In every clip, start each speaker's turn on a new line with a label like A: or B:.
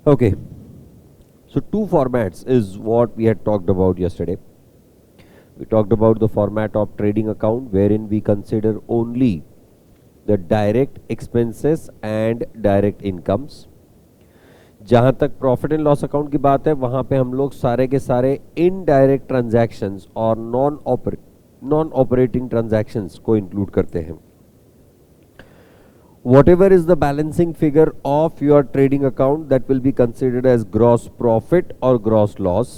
A: Okay, so two formats is what we had talked about yesterday. We talked about the format of trading account wherein we consider only the direct expenses and direct incomes. जहाँ तक profit and loss account की बात है वहाँ पे हम लोग सारे के सारे इनडायरेक्ट ट्रांजैक्शंस और नॉन ऑपरेटिंग ट्रांजैक्शंस को इंक्लूड करते हैं. Whatever is the balancing figure of your trading account, that will be considered as gross profit or gross loss,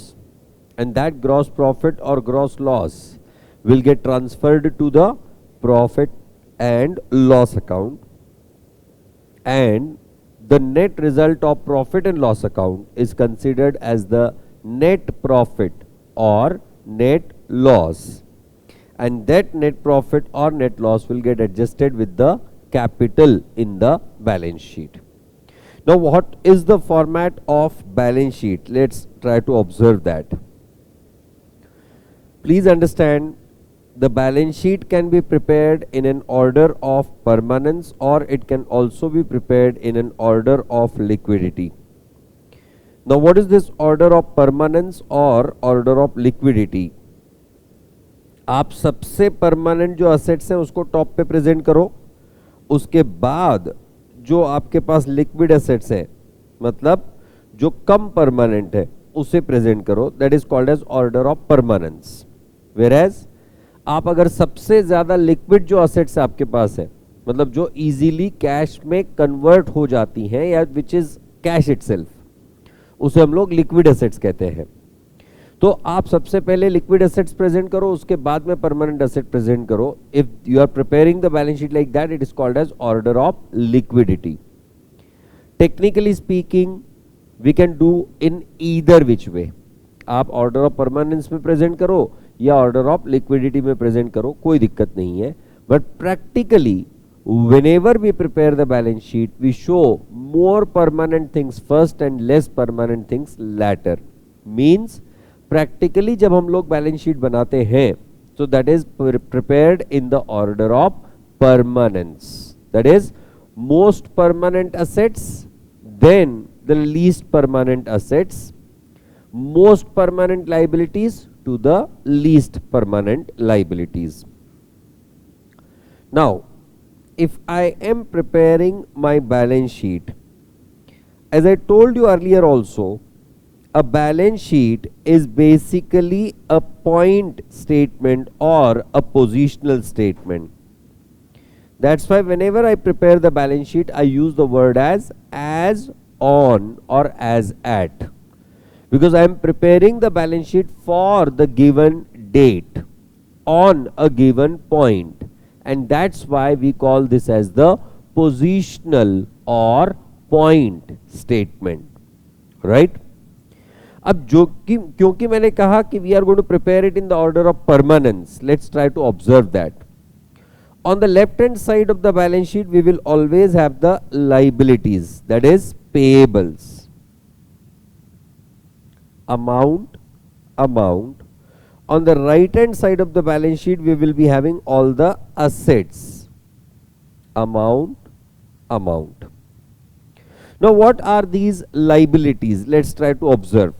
A: and that gross profit or gross loss will get transferred to the profit and loss account, and the net result of profit and loss account is considered as the net profit or net loss, and that net profit or net loss will get adjusted with the capital in the balance sheet. Now, what is the format of balance sheet? Let's try to observe that. Please understand, the balance sheet can be prepared in an order of permanence, or it can also be prepared in an order of liquidity. Now, what is this order of permanence or order of liquidity? आप सबसे permanent जो assets हैं उसको top पे present करो, उसके बाद जो आपके पास लिक्विड एसेट्स हैं, मतलब जो कम परमानेंट है, उसे प्रेजेंट करो. That is called as order of permanence. Whereas आप अगर सबसे ज्यादा लिक्विड जो असेट्स आपके पास है, मतलब जो इजीली कैश में कन्वर्ट हो जाती हैं या विच इज कैश इटसेल्फ, उसे हम लोग लिक्विड एसेट्स कहते हैं. तो आप सबसे पहले लिक्विड एसेट्स प्रेजेंट करो, उसके बाद में परमानेंट एसेट प्रेजेंट करो. If you are preparing the balance sheet like that, it is called as order of liquidity. Technically speaking we can do in either which way. आप order of permanence में present करो या order of liquidity में present करो, कोई दिक्कत नहीं है. But practically whenever we prepare the balance sheet, we show more permanent things first and less permanent things later. Means practically जब हम लोग बैलेंस शीट बनाते हैं, so that is prepared in the order of permanence. That is most permanent assets, then the least permanent assets, most permanent liabilities to the least permanent liabilities. Now, if I am preparing my balance sheet, as I told you earlier also, a balance sheet is basically a point statement or a positional statement. That's why whenever I prepare the balance sheet, I use the word as on or as at, because I am preparing the balance sheet for the given date on a given point, and that's why we call this as the positional or point statement, right? अब जो कि क्योंकि मैंने कहा कि we are going to prepare it in the order of permanence, let's try to observe that. On the left hand side of the balance sheet we will always have the liabilities, that is payables, amount. On the right hand side of the balance sheet we will be having all the assets, amount. Now what are these liabilities? Let's try to observe.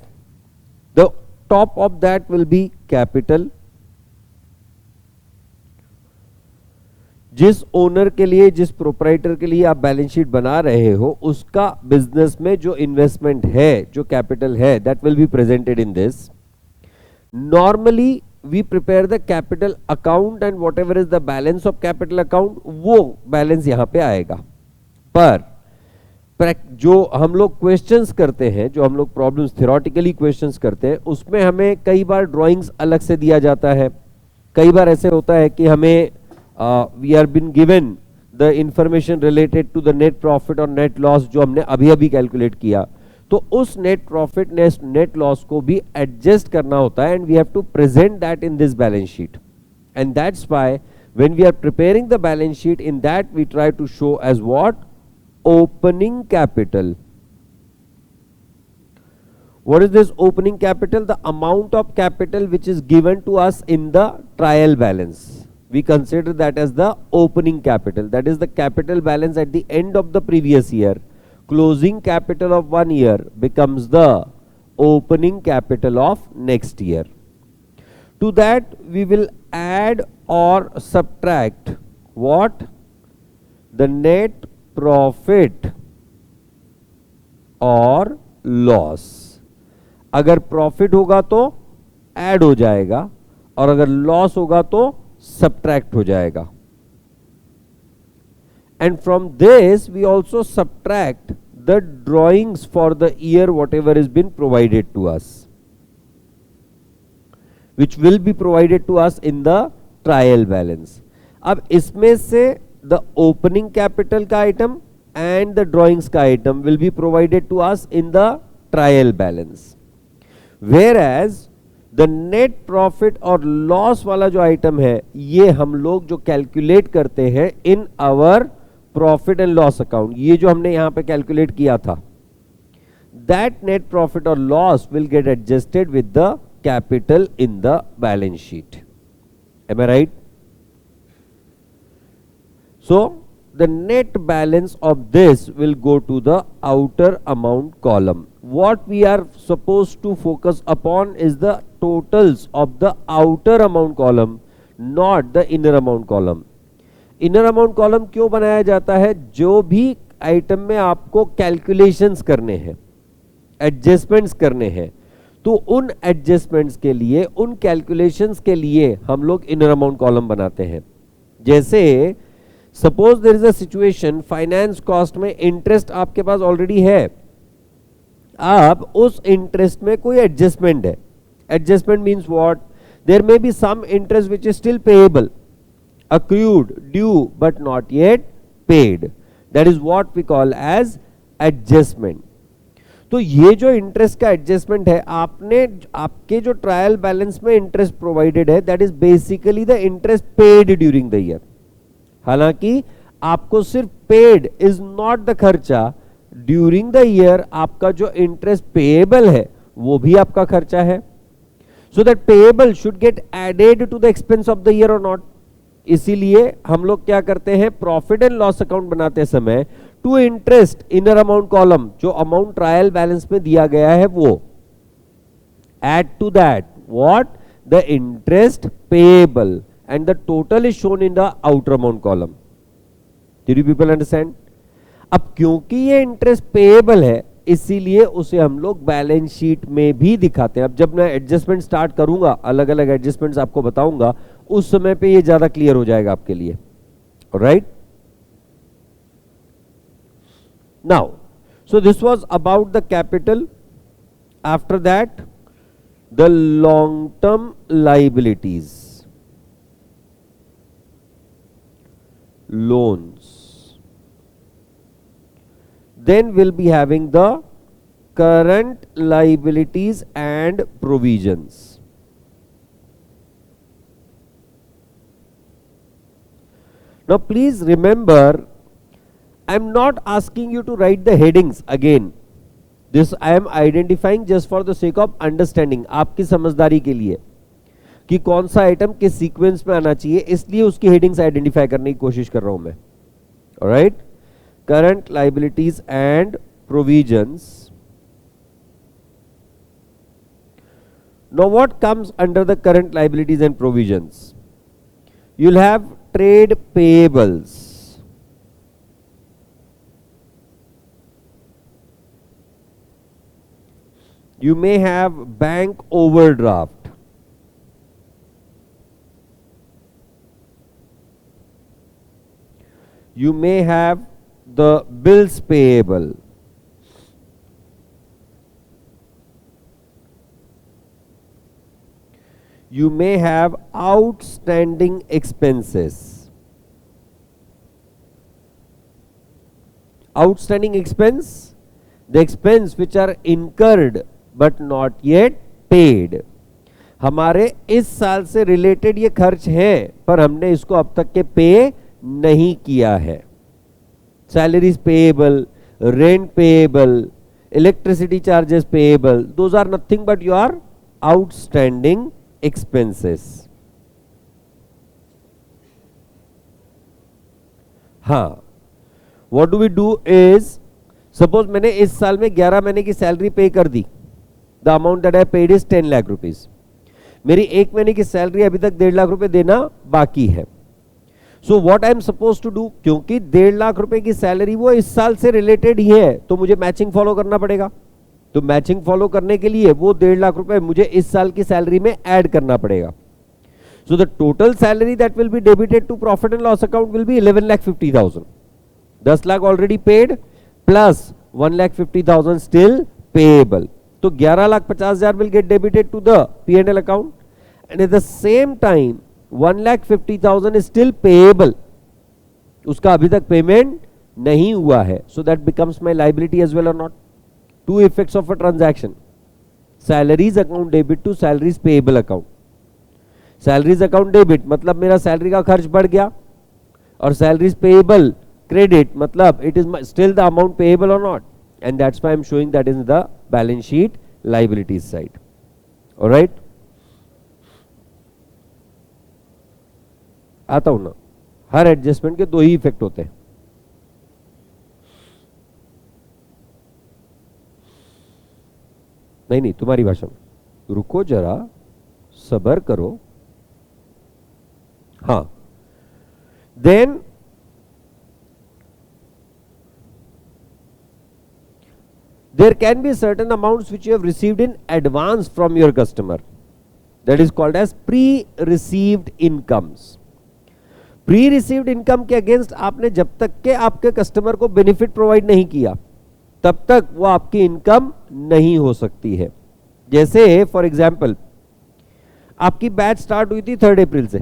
A: The top of that will be capital. जिस owner के लिए, जिस proprietor के लिए आप balance sheet बना रहे हो, उसका बिजनेस में जो इन्वेस्टमेंट है, जो कैपिटल है, that will be presented in this. Normally we prepare the capital account and whatever is the balance of capital account, वो बैलेंस यहां पे आएगा. पर जो हम लोग क्वेश्चंस करते हैं, जो हम लोग प्रॉब्लम्स थ्योरेटिकली क्वेश्चंस करते हैं, उसमें हमें कई बार ड्राइंग्स अलग से दिया जाता है. कई बार ऐसे होता है कि हमें we are been given the information related to the net profit और नेट लॉस जो हमने अभी अभी कैलकुलेट किया, तो उस नेट प्रॉफिट नेट लॉस को भी एडजस्ट करना होता है, and we have to present that in this balance sheet. And that's why when we are preparing the balance sheet, in that we try to show as what? Opening capital. What is this opening capital? The amount of capital which is given to us in the trial balance. We consider that as the opening capital. That is the capital balance at the end of the previous year, closing capital of one year becomes the opening capital of next year. To that we will add or subtract what? The net profit और loss. अगर profit होगा तो add हो जाएगा और अगर loss होगा तो सब्ट्रैक्ट हो जाएगा. And from this we also subtract the drawings for the year whatever has been provided to us, which will be provided to us in the trial balance. अब इसमें से the opening capital का item and the drawings का item will be provided to us in the trial balance, whereas the net profit और loss वाला जो item है ये हम लोग जो calculate करते हैं in our profit and loss account, ये जो हमने यहां पे कैलकुलेट किया था, दैट नेट प्रॉफिट और loss will get adjusted with the capital in the balance sheet. Am I right? So the net balance of this will go to the outer amount column. What we are suppose to focus upon is the totals of the outer amount column, not the inner amount column. Inner amount column क्यों बनाया जाता है? जो भी item में आपको calculations करने हैं, एडजस्टमेंट्स करने हैं, तो उन एडजस्टमेंट्स के लिए, उन कैलकुलेशंस के लिए हम लोग इनर अमाउंट कॉलम बनाते हैं. जैसे suppose there is a situation, finance cost में इंटरेस्ट आपके पास ऑलरेडी है, अब उस इंटरेस्ट में कोई एडजस्टमेंट है. Adjustment means what? There may be some interest which is still payable, accrued, due but not yet paid. That is what we call as adjustment. तो ये जो इंटरेस्ट का एडजस्टमेंट है, आपने आपके जो ट्रायल बैलेंस में इंटरेस्ट प्रोवाइडेड है, that is basically the interest paid during the year. हालांकि आपको सिर्फ पेड इज नॉट द खर्चा, ड्यूरिंग द ईयर आपका जो इंटरेस्ट पेएबल है वो भी आपका खर्चा है. So that payable should get added to the expense of the year और नॉट. इसीलिए हम लोग क्या करते हैं, प्रॉफिट एंड लॉस अकाउंट बनाते समय to interest inner amount column, जो अमाउंट ट्रायल बैलेंस में दिया गया है वो add to that what? The interest payable and the total is shown in the outer amount column. Did you people understand? अब क्योंकि ये इंटरेस्ट पेएबल है इसीलिए उसे हम लोग बैलेंस शीट में भी दिखाते हैं. अब जब मैं एडजस्टमेंट स्टार्ट करूंगा, अलग अलग एडजस्टमेंट्स आपको बताऊंगा, उस समय पे ये ज्यादा क्लियर हो जाएगा आपके लिए. Right? Now so this was about the capital. After that the long term liabilities, loans. Then we'll be having the current liabilities and provisions. Now please remember, I'm not asking you to write the headings again. This I am identifying just for the sake of understanding, आपकी समझदारी के लिए कि कौन सा item किस sequence में आना चाहिए, इसलिए उसकी हेडिंग्स आइडेंटिफाई करने की कोशिश कर रहा हूं मैं. Alright? current liabilities and provisions. Now what comes under the current liabilities and provisions? You'll have trade payables, you may have bank overdraft, you may have the bills payable, you may have outstanding expenses. Outstanding expense, the expense which are incurred but not yet paid. हमारे इस साल से related ये खर्च हैं पर हमने इसको अब तक के पे नहीं किया है. Salaries payable, rent payable, electricity charges payable, those are nothing but your outstanding expenses. हाँ, what do we do is, suppose मैंने इस साल में 11 महीने की सैलरी पे कर दी, the amount that I paid is 10 lakh rupees. मेरी एक महीने की सैलरी अभी तक 1.5 लाख रुपए देना बाकी है। So what I am suppose to do, क्योंकि 1.5 लाख रुपए की सैलरी वो इस साल से रिलेटेड ही है, तो मुझे मैचिंग फॉलो करना पड़ेगा। तो मैचिंग फॉलो करने के लिए वो 1.5 लाख रुपए मुझे इस साल की सैलरी में ऐड करना पड़ेगा। So the total salary that will be debited to profit and loss account will be 11,50,000। 10 lakh already paid plus 1,50,000 still payable. तो 11,50,000 will get debited to the P&L account, and at the same time 1,50,000 is still payable, उसका अभी तक payment नहीं हुआ है, so that becomes my liability as well or not? Two effects of a transaction: salaries account debit to salaries payable account. salaries account debit मतलब मेरा salary का खर्च बढ़ गया, और salaries payable credit मतलब it is still the amount payable or not, and that's why I'm showing that in the balance sheet liabilities side. All right, आता हूं ना, हर एडजस्टमेंट के दो ही इफेक्ट होते हैं। नहीं तुम्हारी भाषा में, रुको जरा, सबर करो। हाँ, then there can be certain amounts which you have received in advance from your customer, that is called as pre-received incomes. Pre-received income के अगेंस्ट आपने जब तक के आपके कस्टमर को बेनिफिट प्रोवाइड नहीं किया, तब तक वो आपकी इनकम नहीं हो सकती है। जैसे फॉर एग्जाम्पल, आपकी बैच स्टार्ट हुई थी 3 अप्रैल से,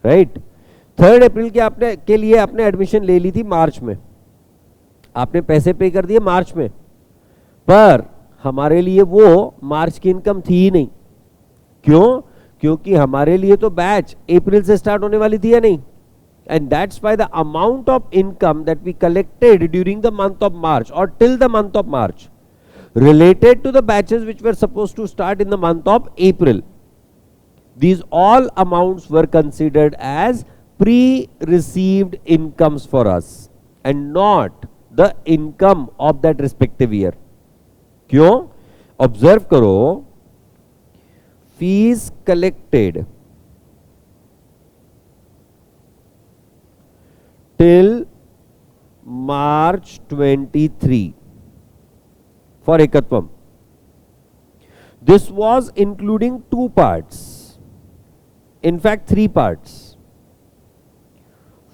A: राइट? 3 अप्रैल के लिए आपने एडमिशन ले ली थी मार्च में, आपने पैसे पे कर दिए मार्च में, पर हमारे लिए वो मार्च की इनकम थी ही नहीं। क्यों? क्योंकि हमारे लिए तो बैच अप्रैल से स्टार्ट होने वाली थी या नहीं, and that's why the amount of income that we collected during the month of March और till the month of March related to the batches which were supposed to start in the month of April, these all amounts were considered as pre-received incomes for us and not the income of that respective year. क्यों? Observe करो, fees collected till March 23 for Ekatvam. This was including 2 parts, in fact 3 parts.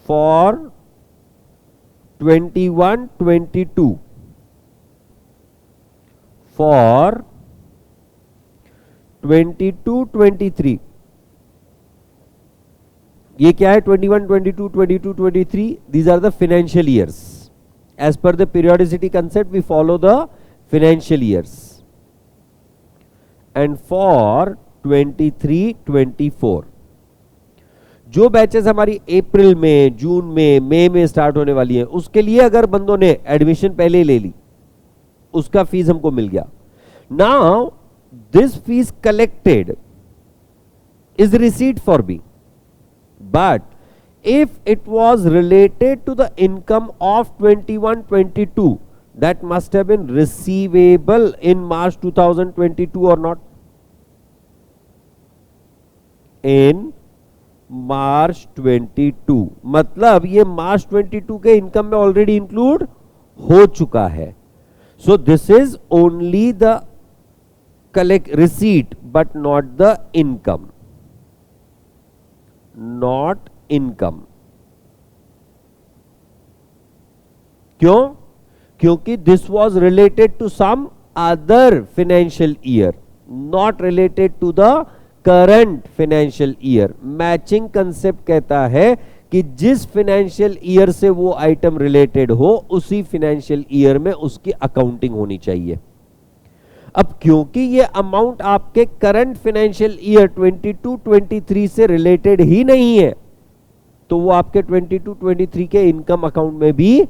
A: For 21-22, for 22-23, ये क्या है? 21, 22, 22, 23, these are the financial years. As per the periodicity concept, we follow the financial years. And for 23-24, जो batches हमारी अप्रैल में, जून में, मई में start होने वाली है, उसके लिए अगर बंदों ने एडमिशन पहले ले ली, उसका फीस हमको मिल गया। Now this fees collected is receipt for B, but if it was related to the income of 21-22, that must have been receivable in March 2022 or not? In March 22, मतलब ये March 22 के income में already include हो चुका है। So this is only the collect receipt but not the income, not income. क्यों? क्योंकि this was related to some other financial year, not related to the current financial year. Matching concept कहता है कि जिस financial year से वो item related हो, उसी फाइनेंशियल ईयर में उसकी अकाउंटिंग होनी चाहिए। अब क्योंकि ये अमाउंट आपके करंट फाइनेंशियल ईयर 22-23 से रिलेटेड ही नहीं है, तो वो आपके 22-23 के इनकम अकाउंट में भी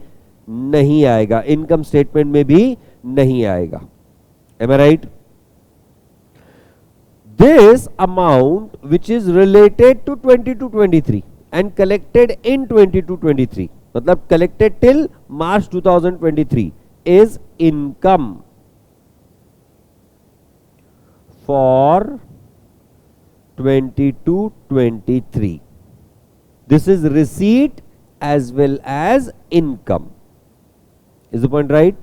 A: नहीं आएगा, इनकम स्टेटमेंट में भी नहीं आएगा। Am I right? This amount which is related to 22-23 and collected in 22-23, मतलब collected till March 2023, is income for 22-23. This is receipt as well as income. Is the point right?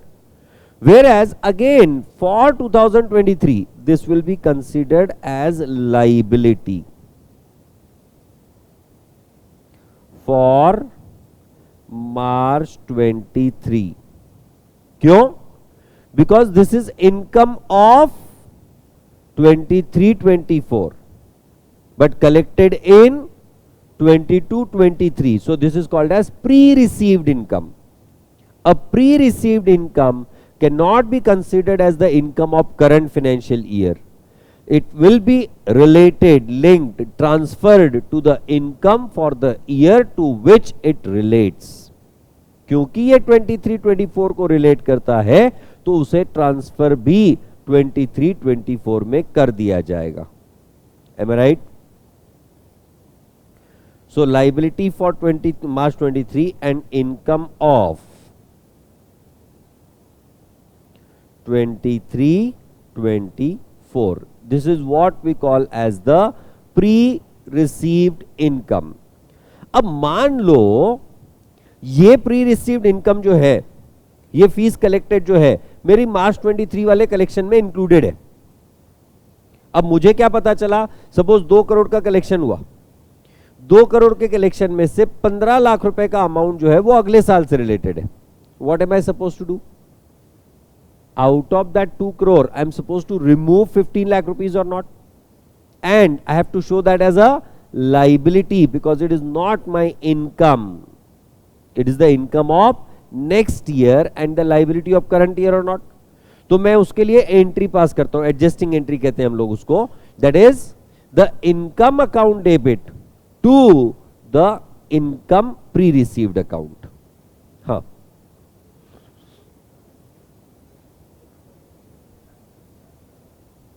A: Whereas again for 2023, this will be considered as liability. For March 23. क्यों? Because this is income of 23-24 but collected in 22-23. So this is called as pre-received income. A pre-received income cannot be considered as the income of current financial year. It will be related, linked, transferred to the income for the year to which it relates. क्योंकि ये 23-24 को relate करता है तो उसे transfer भी 23-24 में कर दिया जाएगा. Am I right? So liability for March 23 and income of 23-24. This is what we call as the pre-received income. अब मान लो ये प्री रिसीव्ड इनकम जो है, ये फीस कलेक्टेड जो है, मेरी मार्च 23 वाले कलेक्शन में इंक्लूडेड है. अब मुझे क्या पता चला, सपोज 2 करोड़ का कलेक्शन हुआ, 2 करोड़ के कलेक्शन में से 15 लाख रुपए का अमाउंट जो है वो अगले साल से रिलेटेड है. What am I suppose to do? Out of that 2 crore, I am supposed to remove 15 lakh rupees or not? And I have to show that as a liability because it is not my income. It is the income of next year and the liability of current year or not? तो मैं उसके लिए entry पास करता हूं, adjusting entry कहते हैं हम लोग उसको. That is the income account debit to the income pre received account. हाँ,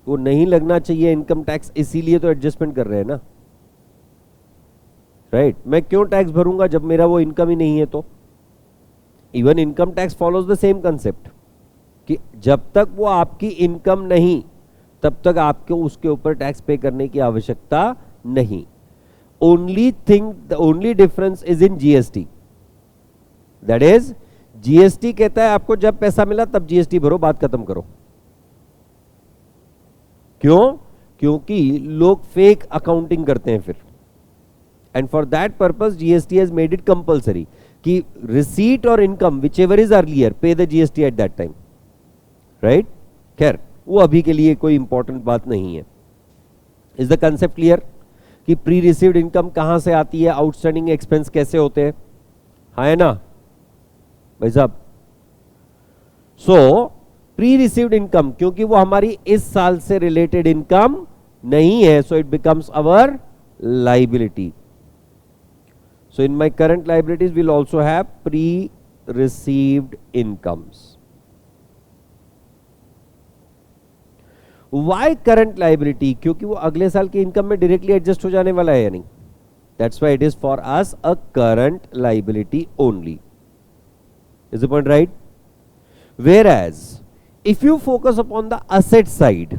A: वो नहीं लगना चाहिए इनकम टैक्स, इसीलिए तो एडजस्टमेंट कर रहे हैं ना. राइट मैं क्यों टैक्स भरूंगा जब मेरा वो इनकम ही नहीं है? तो even income tax follows the same concept कि जब तक वो आपकी इनकम नहीं तब तक आपको उसके ऊपर टैक्स पे करने की आवश्यकता नहीं. Only thing, the only difference is in GST. That is GST कहता है आपको जब पैसा मिला तब जीएसटी भरो, बात खत्म करो. क्यों? क्योंकि लोग फेक अकाउंटिंग करते हैं फिर. And for that purpose GST has made it compulsory कि रिसीट और income whichever is earlier pay the GST at that time. Right, खैर वो अभी के लिए कोई इंपॉर्टेंट बात नहीं है. इज द कंसेप्ट क्लियर कि प्री रिसीव्ड इनकम कहां से आती है, आउटस्टैंडिंग एक्सपेंस कैसे होते हैं? हाँ है ना भाई साहब? सो प्री रिसीव्ड इनकम क्योंकि वो हमारी इस साल से रिलेटेड इनकम नहीं है, so it becomes our liability. So in my current liabilities will also have pre received incomes. Why current liability? क्योंकि वो अगले साल की इनकम में डायरेक्टली एडजस्ट हो जाने वाला है या नहीं. That's why it is for us a current liability only. Is the point right? Whereas if you focus upon the asset side,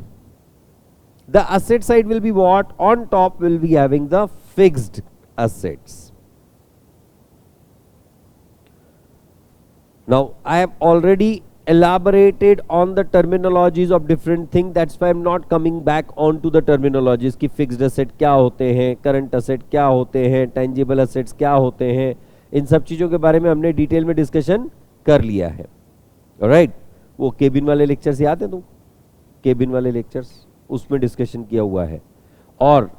A: the asset side will be what? On top will be having the fixed assets. Now I have already elaborated on the terminologies of different things, that's why I am not coming back on to the terminologies कि fixed asset क्या होते हैं, current asset क्या होते हैं, tangible assets क्या होते हैं. इन सब चीजों के बारे में हमने डिटेल में डिस्कशन कर लिया है. राइट वो केबिन वाले लेक्चर्स याद है? तुम केबिन वाले लेक्चर्स उसमें डिस्कशन किया हुआ है. और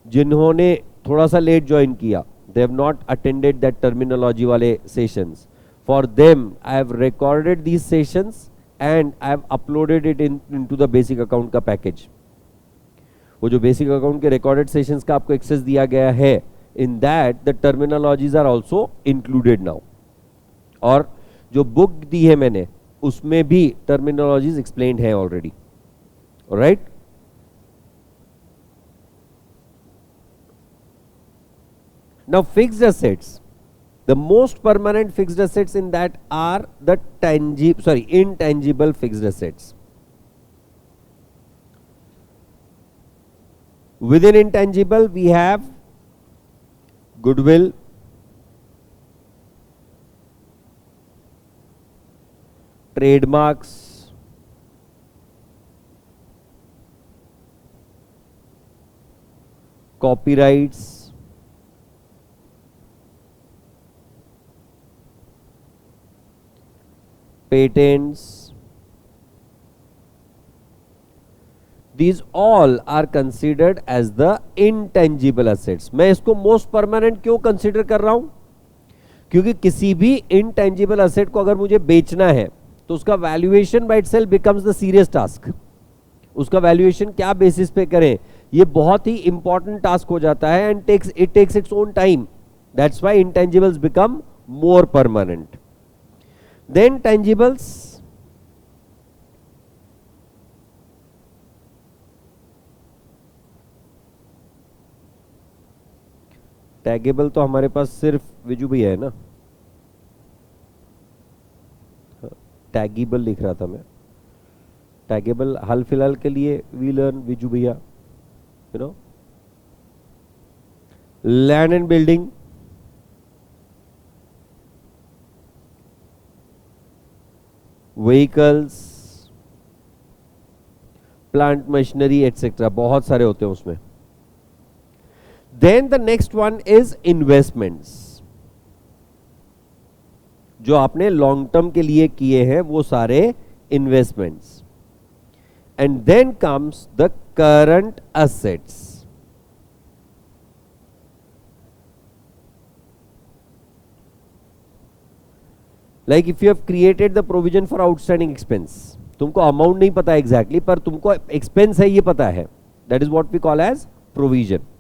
A: जिन्होंने थोड़ा सा लेट ज्वाइन किया, they have not attended that terminology वाले sessions. For them I have recorded these sessions and I have uploaded it into the basic account का पैकेज. वो जो बेसिक अकाउंट के रिकॉर्डेड सेशंस का आपको एक्सेस दिया गया है, in that the terminologies are also included now. और जो बुक दी है मैंने उसमें भी टर्मिनोलॉजीज एक्सप्लेन्ड है already. Alright, now fixed assets The most permanent fixed assets in that are the intangible fixed assets. Within intangible, we have goodwill, trademarks, copyrights, patents. These all are considered as the intangible assets. मैं इसको most permanent क्यों consider कर रहा हूं? क्योंकि किसी भी intangible asset को अगर मुझे बेचना है तो उसका valuation by itself becomes the serious task. उसका valuation क्या basis पे करें, ये बहुत ही important task हो जाता है and it takes its own time. That's why intangibles become more permanent. Then tangibles. टैगेबल तो हमारे पास सिर्फ विजू भैया है ना, टैगेबल लिख रहा था मैं, टैगेबल हाल फिलहाल के लिए वी लर्न विजू भैया, you know, land and building, vehicles, plant machinery etcetera, बहुत सारे होते हैं उसमें. Then the next one is investments. जो आपने लॉन्ग टर्म के लिए किए हैं वो सारे investments. And then comes the current assets. Like if you have created the provision for outstanding expense, तुमको अमाउंट नहीं पता एग्जैक्टली पर तुमको एक्सपेंस है ये पता है, that is what we call as provision.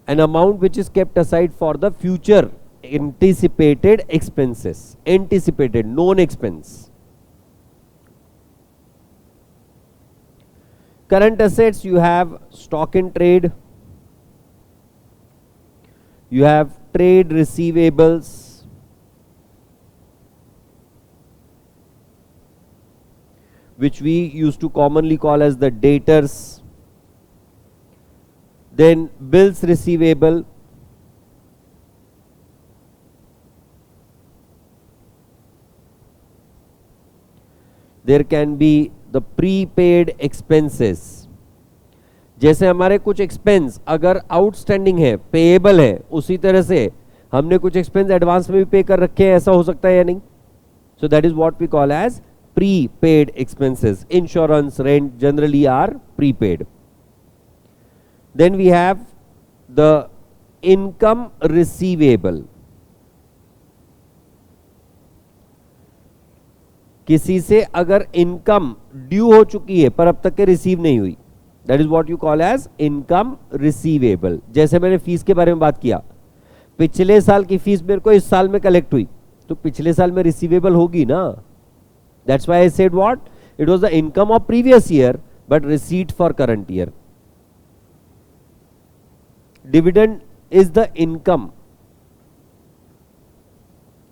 A: An amount which is kept aside for the future anticipated expenses, anticipated known expense. Current assets, you have stock in trade, you have trade receivables, which we used to commonly call as the debtors. Then bills receivable, there can be the prepaid expenses. जैसे हमारे कुछ expense अगर outstanding है, payable है, उसी तरह से हमने कुछ एक्सपेंस एडवांस में भी पे कर रखे हैं, ऐसा हो सकता है या नहीं? So that is what we call as prepaid expenses. Insurance, rent generally are prepaid. Then we have the income receivable. किसी से अगर इनकम ड्यू हो चुकी है पर अब तक के रिसीव नहीं हुई, that is what you call as income receivable. जैसे मैंने फीस के बारे में बात किया, पिछले साल की फीस मेरे को इस साल में कलेक्ट हुई तो पिछले साल में रिसीवेबल होगी ना. That's why I said what, it was the income of previous year but receipt for current year. Dividend is the income.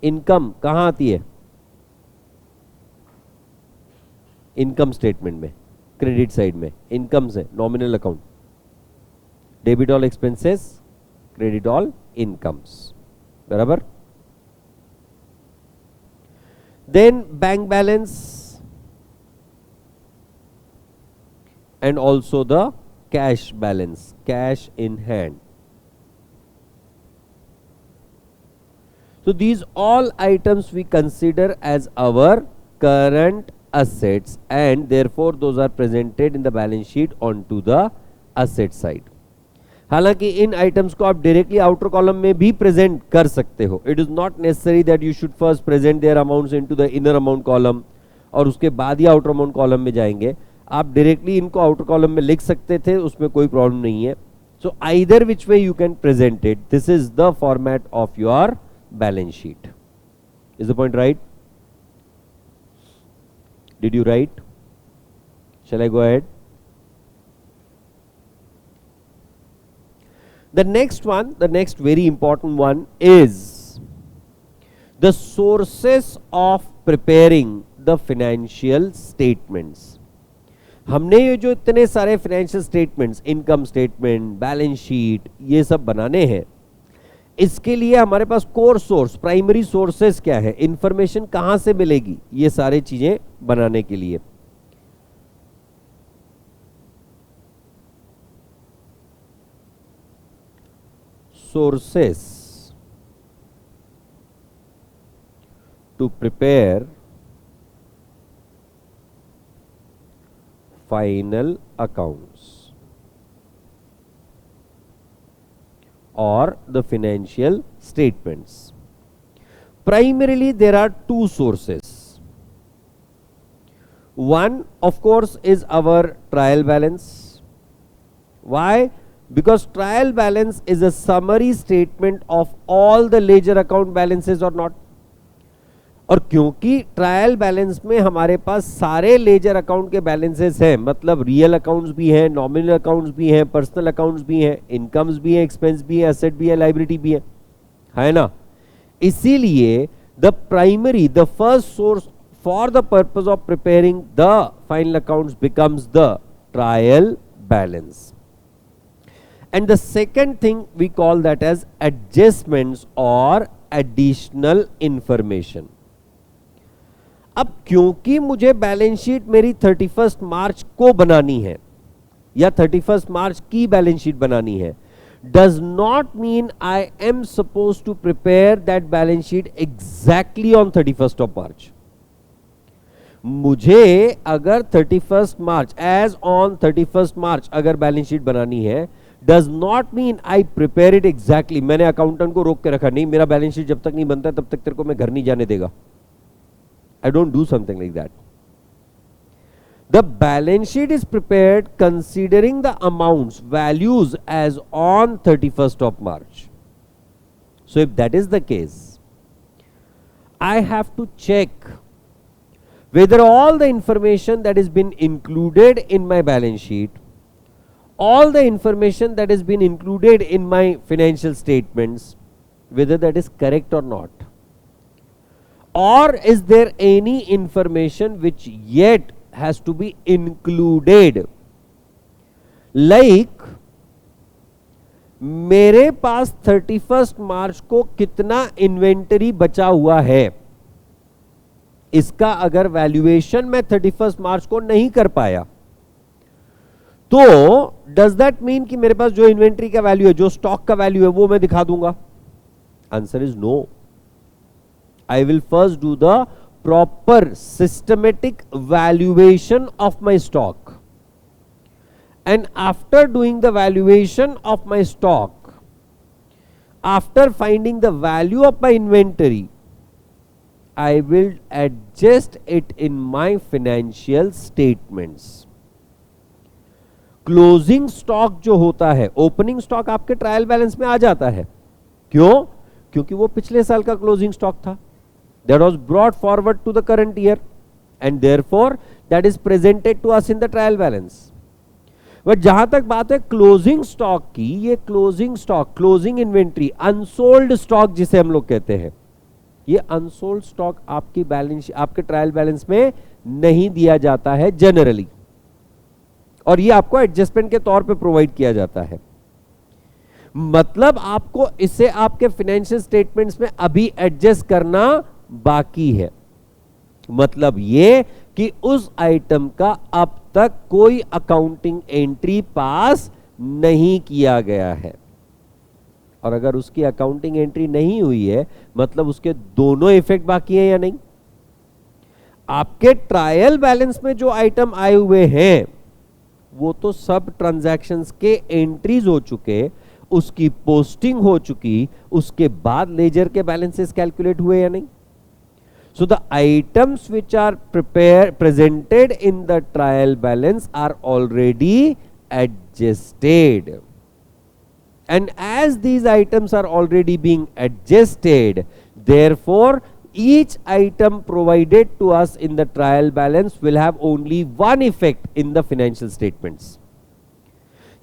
A: Income कहां आती है? इनकम स्टेटमेंट में, क्रेडिट साइड में इनकम से nominal account. Debit all expenses, credit all incomes. बराबर. Then bank balance and also the cash balance, cash in hand. So these all items we consider as our current assets and therefore those are presented in the balance sheet onto the asset side. हालांकि इन items को आप directly outer column में भी present कर सकते हो. It is not necessary that you should first present their amounts into the inner amount column और उसके बाद ही आउटर अमाउंट कॉलम में जाएंगे. आप डायरेक्टली इनको आउटर कॉलम में लिख सकते थे, उसमें कोई प्रॉब्लम नहीं है. So either which way you can present it. This is the format of your balance sheet. Is the point right? Did you write? Shall I go ahead? The next one, the next very important one is the sources of preparing the financial statements. हमने ये जो इतने सारे financial statements, income statement, balance sheet, ये सब बनाने हैं, इसके लिए हमारे पास कोर सोर्स, प्राइमरी सोर्सेस क्या है, इंफॉर्मेशन कहां से मिलेगी ये सारी चीजें बनाने के लिए. Sources to prepare final accounts or the financial statements. Primarily there are two sources. One of course is our trial balance. Why? Because trial balance is a summary statement of all the ledger account balances or not. और क्योंकि trial balance में हमारे पास सारे ledger account के balances हैं, मतलब real accounts भी हैं, नॉमिनल अकाउंट्स भी हैं, पर्सनल अकाउंट्स भी हैं, इनकम्स भी हैं, एक्सपेंस भी है, एसेट भी है, लायबिलिटी भी है ना. इसीलिए the primary, the first source for the purpose of preparing the final accounts becomes the trial balance. And the second thing we call that as adjustments और एडिशनल इंफॉर्मेशन. अब क्योंकि मुझे बैलेंस शीट मेरी 31 मार्च को बनानी है या 31 मार्च की बैलेंस शीट बनानी है, does not mean I am suppose to prepare that balance sheet exactly on 31 of March. मुझे अगर 31 मार्च एज ऑन 31 मार्च अगर बैलेंस शीट बनानी है, does not mean I prepare it exactly. मैंने अकाउंटेंट को रोक के रखा, नहीं मेरा बैलेंस शीट जब तक नहीं बनता तब तक तेरे को मैं घर नहीं जाने देगा. I don't do something like that. The balance sheet is prepared considering the amounts, values as on 31st of March. So if that is the case, I have to check whether all the information that has been included in my balance sheet, all the information that has been included in my financial statements, whether that is correct or not. Or is there any information which yet has to be included? Like मेरे पास 31 मार्च को कितना inventory बचा हुआ है, इसका अगर valuation मैं 31 मार्च को नहीं कर पाया, तो डज दैट मीन कि मेरे पास जो इन्वेंटरी का वैल्यू है, जो स्टॉक का वैल्यू है, वो मैं दिखा दूंगा? Answer is no. I will first do the proper systematic valuation of my stock, and after doing the valuation of my stock, after finding the value of my inventory, I will adjust it in my financial statements. Closing stock जो होता है, opening stock आपके trial balance में आ जाता है. क्यों? क्योंकि वो पिछले साल का क्लोजिंग स्टॉक था, that was brought forward to the current year, and therefore that is presented to us in the trial balance. But जहां तक बात है क्लोजिंग स्टॉक की, ये closing stock, closing inventory, unsold stock जिसे हम लोग कहते हैं, ये अनसोल्ड स्टॉक आपकी बैलेंस, आपके ट्रायल बैलेंस में नहीं दिया जाता है जनरली, और ये आपको एडजस्टमेंट के तौर पे प्रोवाइड किया जाता है. मतलब आपको इसे आपके फाइनेंशियल स्टेटमेंट्स में अभी एडजस्ट करना बाकी है. मतलब ये कि उस आइटम का अब तक कोई अकाउंटिंग एंट्री पास नहीं किया गया है, और अगर उसकी अकाउंटिंग एंट्री नहीं हुई है, मतलब उसके दोनों इफेक्ट बाकी हैं या नहीं. आपके ट्रायल बैलेंस में जो आइटम आए हुए हैं वो तो सब ट्रांजैक्शंस के एंट्रीज हो चुके, उसकी पोस्टिंग हो चुकी, उसके बाद लेजर के बैलेंसेस कैलकुलेट हुए या नहीं. So the items which are presented in the trial balance are already adjusted, and as these items are already being adjusted, therefore each item provided to us in the trial balance will have only one effect in the financial statements.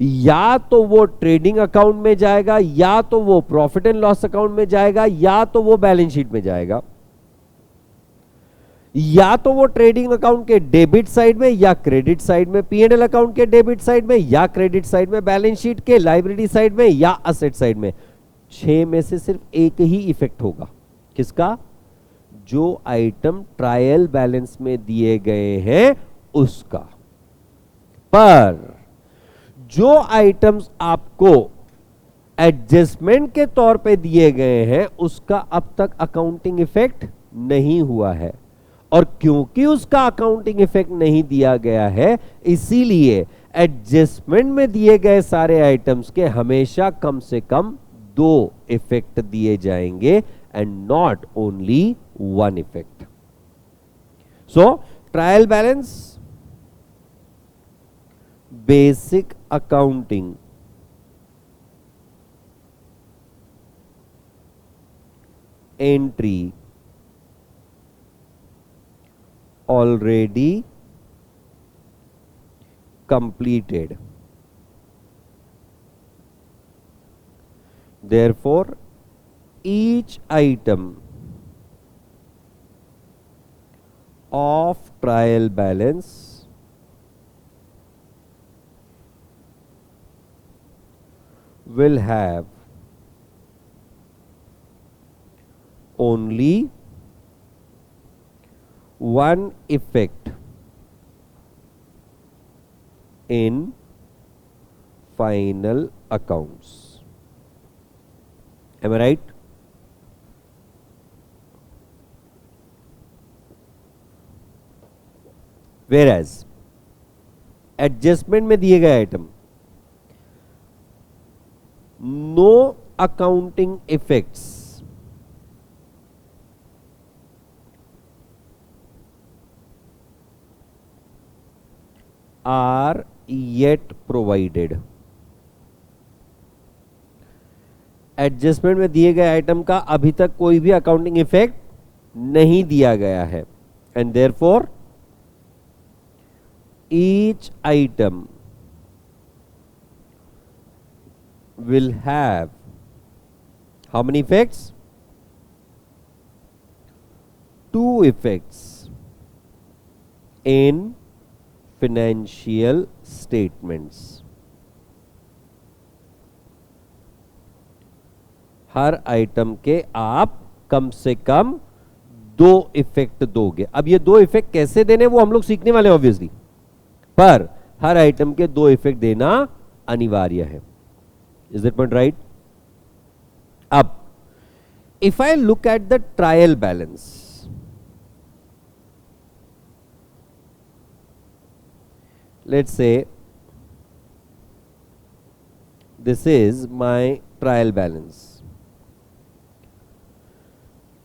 A: या तो वो trading account में जाएगा, या तो वो profit and loss account में जाएगा, या तो वो बैलेंस शीट में जाएगा। या तो वो ट्रेडिंग अकाउंट के डेबिट साइड में या क्रेडिट साइड में, P&L अकाउंट के डेबिट साइड में या क्रेडिट साइड में, बैलेंस शीट के लायबिलिटी साइड में या असेट साइड में। 6 में से सिर्फ एक ही इफेक्ट होगा। किसका? जो आइटम ट्रायल बैलेंस में दिए गए हैं उसका। पर जो आइटम्स आपको एडजस्टमेंट के तौर पे दिए गए हैं उसका अब तक अकाउंटिंग इफेक्ट नहीं हुआ है, और क्योंकि उसका अकाउंटिंग इफेक्ट नहीं दिया गया है, इसीलिए एडजस्टमेंट में दिए गए सारे आइटम्स के हमेशा कम से कम 2 इफेक्ट दिए जाएंगे and not only 1 effect. So trial balance, basic accounting, entry already completed. Therefore, each item of trial balance will have only 1 effect in final accounts. Am I right? Whereas adjustment में दिए गए item, no accounting effects are yet provided. Adjustment में दिए गए item का अभी तक कोई भी अकाउंटिंग इफेक्ट नहीं दिया गया है, and therefore each item will have how many effects? 2 effects in financial statements. Her item के आप कम से कम 2 इफेक्ट दोगे। अब ये 2 इफेक्ट कैसे देने वो हम लोग सीखने वाले हैं ऑब्वियसली, पर हर आइटम के 2 इफेक्ट देना अनिवार्य है। Is that point right? अब if I look at the trial balance, let's say this is my trial balance.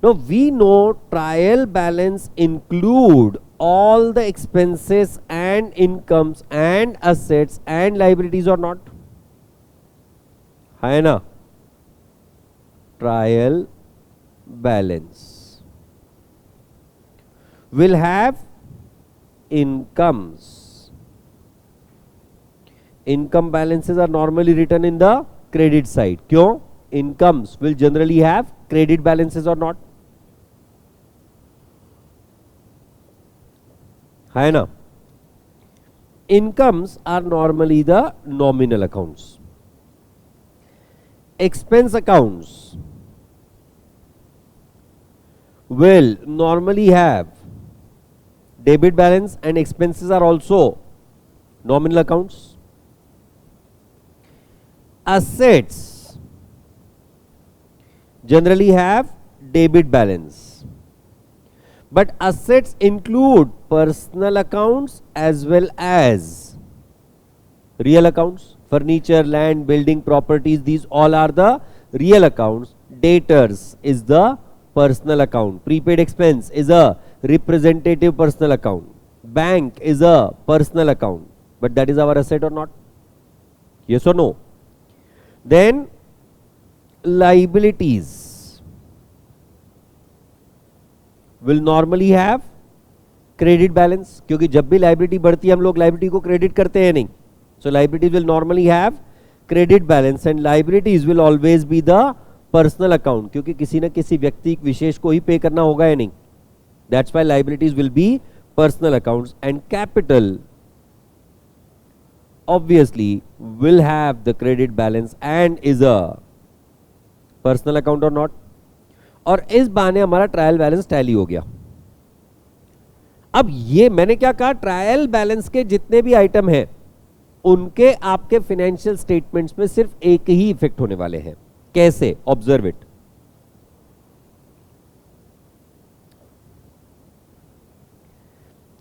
A: Now we know trial balance include all the expenses and incomes and assets and liabilities or not? है ना? Trial balance will have incomes. Income balances are normally written in the credit side. क्यों? Incomes will generally have credit balances or not? है ना? Incomes are normally the nominal accounts. Expense accounts will normally have debit balance, and expenses are also nominal accounts. Assets generally have debit balance, but assets include personal accounts as well as real accounts. Furniture, land, building, properties, these all are the real accounts. Debtors is the personal account. Prepaid expense is a representative personal account. Bank is a personal account, but that is our asset or not? Yes or no? Then liabilities will normally have credit balance, क्योंकि जब भी liability बढ़ती है हम लोग liability को credit करते हैं नहीं, So liabilities will normally have credit balance and liabilities will always be the personal account, क्योंकि किसी न किसी व्यक्ति विशेष को ही पे करना होगा या नहीं. That's why liabilities will be personal accounts, and capital obviously will have the credit balance and is a personal account or not. और इस बहाने हमारा ट्रायल बैलेंस टैली हो गया. अब ये मैंने क्या कहा, ट्रायल बैलेंस के जितने भी आइटम हैं उनके आपके फाइनेंशियल स्टेटमेंट्स में सिर्फ एक ही इफेक्ट होने वाले हैं. कैसे? Observe it.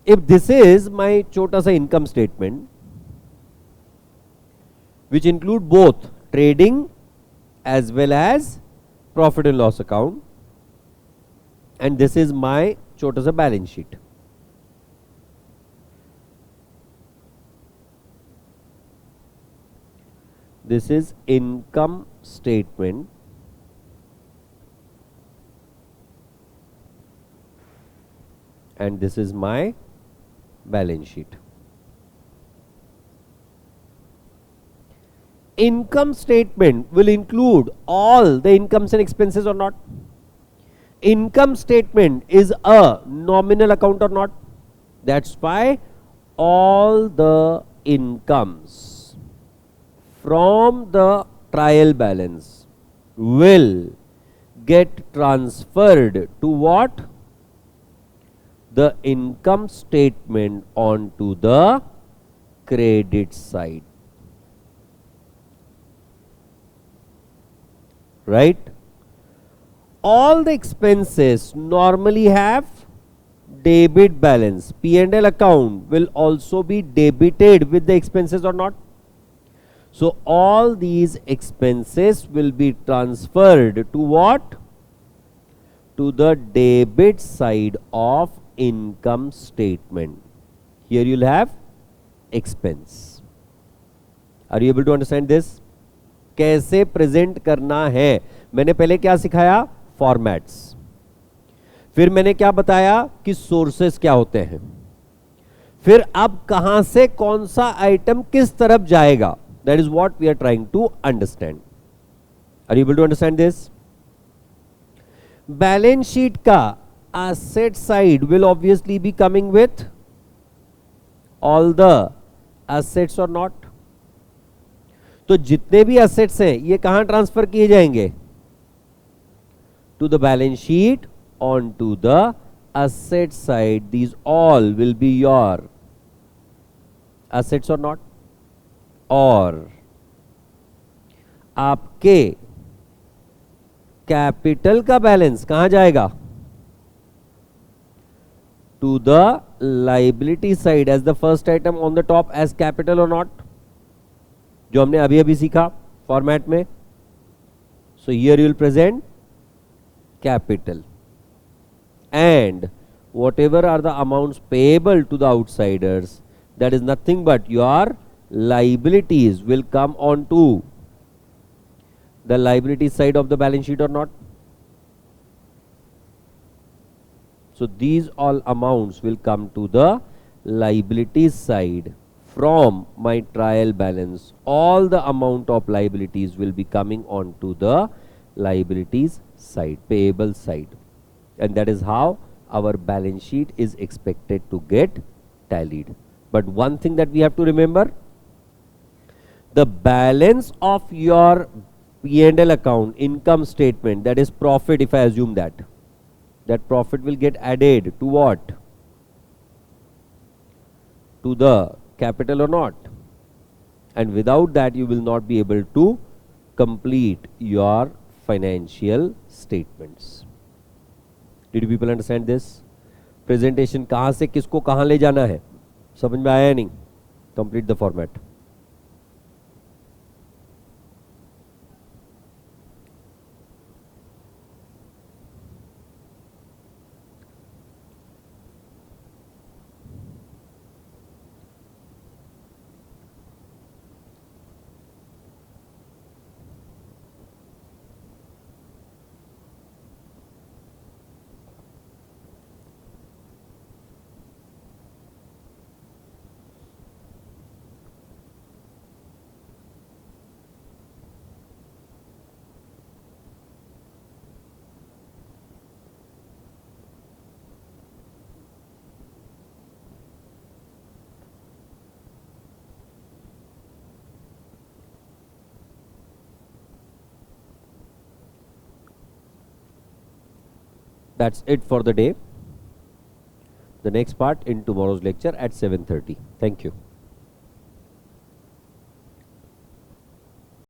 A: If this is my छोटा सा income statement which include both trading as well as profit and loss account, and this is my छोटा सा balance sheet. This is income statement and this is my balance sheet. Income statement will include all the incomes and expenses or not? Income statement is a nominal account or not? That's why all the incomes from the trial balance will get transferred to what? The income statement onto the credit side. Right? All the expenses normally have debit balance. P&L account will also be debited with the expenses or not? So all these expenses will be transferred to what? To the debit side of income statement. Here you'll have expense. Are you able to understand this? कैसे present करना है. मैंने पहले क्या सिखाया? Formats. फिर मैंने क्या बताया कि सोर्सेस क्या होते हैं. फिर अब कहां से कौन सा आइटम किस तरफ जाएगा. That is what we are trying to understand. Are you able to understand this? Balance sheet का asset side will obviously be coming with all the assets और नॉट. तो जितने भी एसेट्स हैं ये कहां ट्रांसफर किए जाएंगे? To the balance sheet on to the asset side. These all will be your assets और नॉट. और आपके कैपिटल का बैलेंस कहां जाएगा? To the liability side as the first item on the top as capital और not, जो हमने अभी अभी सीखा फॉर्मेट में. So here you will present capital and whatever are the amounts payable to the outsiders, that is nothing but your liabilities will come on to the liability side of the balance sheet or not. So these all amounts will come to the liabilities side from my trial balance. All the amount of liabilities will be coming on to the liabilities side, payable side, and that is how our balance sheet is expected to get tallied. But one thing that we have to remember, the balance of your P&L account, income statement, that is profit, if I assume that profit will get added to what? To the capital or not? And without that you will not be able to complete your financial statements. Did you people understand this? Presentation कहाँ से किसको कहाँ ले जाना है, समझ में आया या नहीं? Complete the format. That's it for the day. The next part in tomorrow's lecture at 7:30. Thank you.